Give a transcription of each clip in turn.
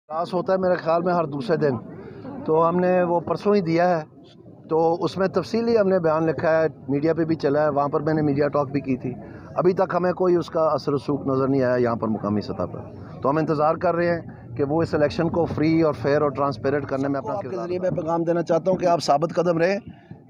Class होता है मेरे ख्याल में हर दूसरे दिन, तो हमने वो परसों ही दिया है, तो उसमें तफसीली हमने बयान लिखा है, मीडिया पे भी चला है, वहाँ पर मैंने मीडिया टॉक भी की थी। अभी तक हमें कोई उसका असर रसूख नज़र नहीं आया यहाँ पर मुकामी सतह पर, तो हम इंतज़ार कर रहे हैं कि वो इस इलेक्शन को फ्री और फेयर और ट्रांसपेरेंट करने में अपना आपके ज़रिए मैं पैगाम देना चाहता हूँ कि आप साबित कदम रहें।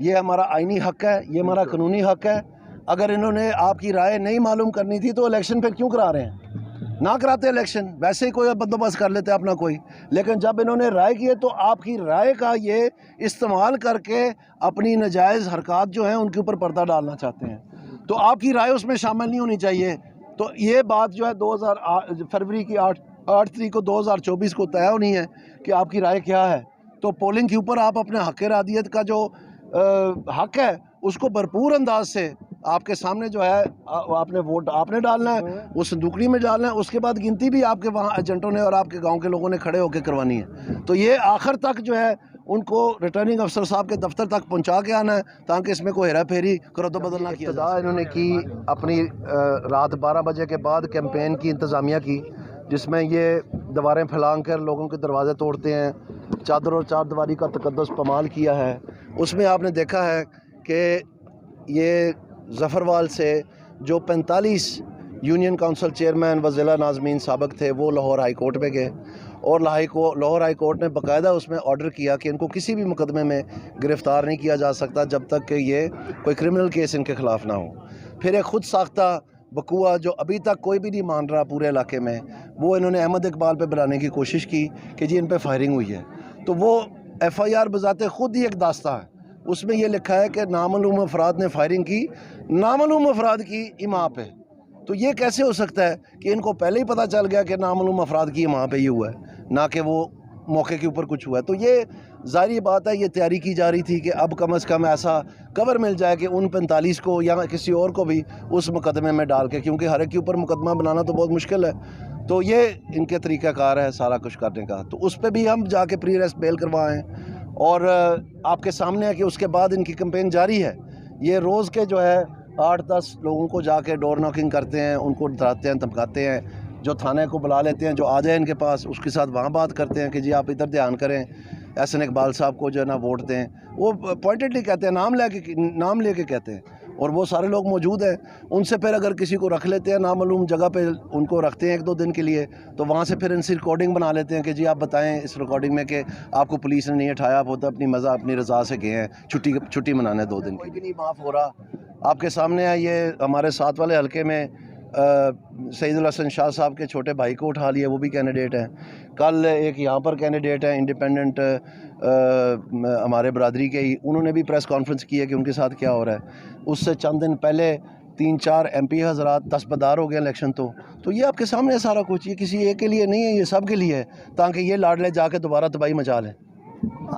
ये हमारा आइनी हक़ है, ये हमारा कानूनी हक़ है। अगर इन्होंने आपकी राय नहीं मालूम करनी थी तो इलेक्शन फिर क्यों करा रहे हैं? ना कराते इलेक्शन, वैसे ही कोई बंदोबस्त कर लेते अपना कोई। लेकिन जब इन्होंने राय की है तो आपकी राय का ये इस्तेमाल करके अपनी नाजायज़ हरकत जो हैं उनके ऊपर पर्दा डालना चाहते हैं, तो आपकी राय उसमें शामिल नहीं होनी चाहिए। तो ये बात जो है 2008 फरवरी की 8 तारीख को 2024 को तय होनी है कि आपकी राय क्या है। तो पोलिंग के ऊपर आप अपने हक़ रादियत का जो हक़ है उसको भरपूर अंदाज से आपके सामने जो है आपने वोट आपने डालना है, उस संदूकड़ी में डालना है। उसके बाद गिनती भी आपके वहाँ एजेंटों ने और आपके गांव के लोगों ने खड़े होकर करवानी है। तो ये आखिर तक जो है उनको रिटर्निंग अफसर साहब के दफ्तर तक पहुँचा के आना है ताकि इसमें कोई हेरा फेरी करो तो बदल ना किया जाए। इन्होंने की अपनी रात 12 बजे के बाद कैंपेन की इंतज़ामिया की, जिसमें ये दीवारें फैला कर लोगों के दरवाजे तोड़ते हैं, चादर और चार दीवारी का तकद्दुस पमाल किया है। उसमें आपने देखा है कि ये ज़फ़रवाल से जो 45 यूनियन काउंसिल चेयरमैन व ज़िला नाज़मीन साबिक थे वो लाहौर हाई कोर्ट में गए और लाहौर हाई कोर्ट ने बाकायदा उसमें ऑर्डर किया कि इनको किसी भी मुकदमे में गिरफ़्तार नहीं किया जा सकता जब तक कि ये कोई क्रिमिनल केस इनके ख़िलाफ़ ना हो। फिर एक ख़ुद साख्ता बकुआ जो अभी तक कोई भी नहीं मान रहा पूरे इलाके में, वो इन्होंने अहमद इकबाल पे बुलाने की कोशिश की कि जी इन पे फायरिंग हुई है। तो वो FIR बजाते ख़ुद ही एक दास्ता है, उसमें ये लिखा है कि नामालूम अफराद ने फायरिंग की, नामालूम अफराद की इमाम पे। तो ये कैसे हो सकता है कि इनको पहले ही पता चल गया कि नामालूम अफराद की इमाम पे ये हुआ है, ना कि वो मौके के ऊपर कुछ हुआ है। तो ये ज़ाहिर बात है, ये तैयारी की जा रही थी कि अब कम से कम ऐसा कवर मिल जाए कि उन 45 को या किसी और को भी उस मुकदमे में डाल के, क्योंकि हर एक के ऊपर मुकदमा बनाना तो बहुत मुश्किल है। तो ये इनके तरीक़ाकार है सारा कुछ करने का। तो उस पर भी हम जाके प्री अरेस्ट बेल करवाएँ और आपके सामने है कि उसके बाद इनकी कैंपेन जारी है। ये रोज़ के जो है 8-10 लोगों को जाके डोर नॉकिंग करते हैं, उनको डराते हैं, धमकाते हैं, जो थाने को बुला लेते हैं, जो आ जाए इनके पास उसके साथ वहाँ बात करते हैं कि जी आप इधर ध्यान करें, एहसन इकबाल साहब को जो है ना वोट दें। वो पॉइंटेडली कहते हैं, नाम लेके कहते हैं, और वो सारे लोग मौजूद हैं। उनसे फिर अगर किसी को रख लेते हैं नामालूम जगह पे, उनको रखते हैं 1-2 दिन के लिए, तो वहाँ से फिर इनसे रिकॉर्डिंग बना लेते हैं कि जी आप बताएं इस रिकॉर्डिंग में कि आपको पुलिस ने नहीं उठाया, आप होता अपनी मज़ा अपनी रज़ा से गए हैं, छुट्टी मनाने 2 दिन की। भी नहीं माफ़ हो रहा। आपके सामने है ये हमारे साथ वाले हल्के में सईदुल हसन शाह साहब के छोटे भाई को उठा लिया, वो भी कैंडिडेट हैं। कल एक यहाँ पर कैंडिडेट है इंडिपेंडेंट हमारे बरादरी के ही, उन्होंने भी प्रेस कॉन्फ्रेंस की है कि उनके साथ क्या हो रहा है। उससे चंद दिन पहले 3-4 MP हज़रात दस्तबरदार हो गए इलेक्शन। तो ये आपके सामने है सारा कुछ। ये किसी एक के लिए नहीं है, ये सब के लिए है, ताकि ये लाडले जाके दोबारा तबाही मचा लें।